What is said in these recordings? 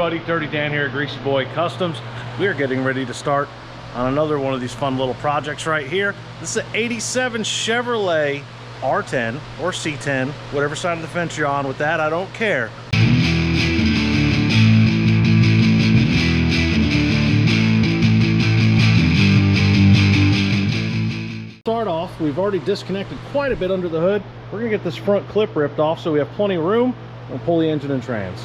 everybody, Dirty Dan here at Greasy Boy Customs. We are getting ready to start on another one of these fun little projects right here. This is an 87 Chevrolet R10 or C10, whatever side of the fence you're on with that, I don't care. Start off, we've already disconnected quite a bit under the hood. We're gonna get this front clip ripped off so we have plenty of room. We'll pull the engine and trans.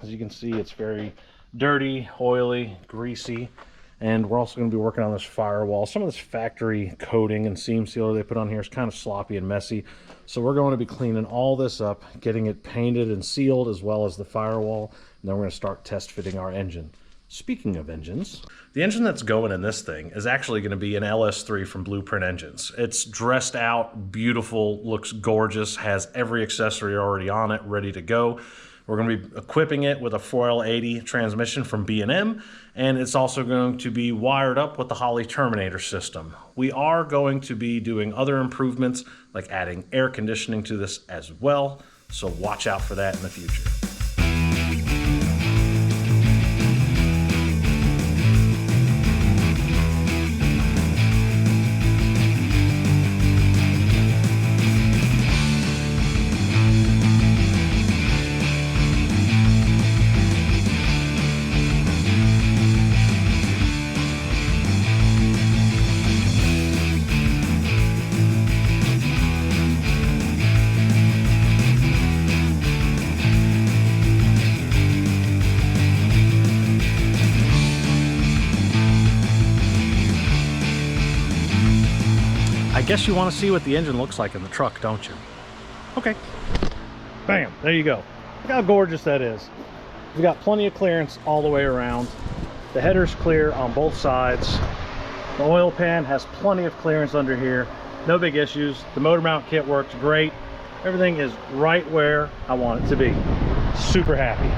As you can see, it's very dirty, oily, greasy, and we're also going to be working on this firewall. Some of this factory coating and seam sealer they put on here is kind of sloppy and messy, so we're going to be cleaning all this up, getting it painted and sealed, as well as the firewall, and then we're going to start test fitting our engine. Speaking of engines, the engine that's going in this thing is actually going to be an LS3 from Blueprint Engines. It's dressed out, beautiful, looks gorgeous, has every accessory already on it, ready to go. We're going to be equipping it with a 4L80 transmission from B&M, and it's also going to be wired up with the Holley Terminator system. We are going to be doing other improvements, like adding air conditioning to this as well, so watch out for that in the future. I guess you want to see what the engine looks like in the truck, don't you? Okay. Bam, there you go. Look how gorgeous that is. We've got plenty of clearance all the way around. The header's clear on both sides. The oil pan has plenty of clearance under here. No big issues. The motor mount kit works great. Everything is right where I want it to be. Super happy.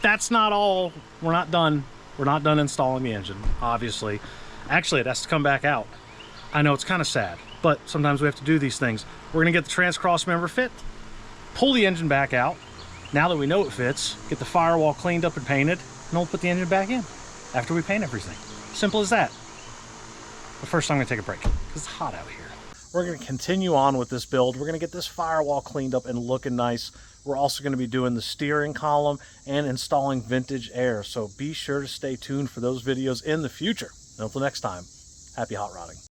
That's not all. We're not done. We're not done installing the engine, obviously. Actually, it has to come back out. I know it's kind of sad, but sometimes we have to do these things. We're gonna get the trans cross member fit, pull the engine back out. Now that we know it fits, get the firewall cleaned up and painted, and we'll put the engine back in after we paint everything. Simple as that. But first I'm gonna take a break, because it's hot out here. We're gonna continue on with this build. We're gonna get this firewall cleaned up and looking nice. We're also gonna be doing the steering column and installing vintage air. So be sure to stay tuned for those videos in the future. And until next time, happy hot rodding.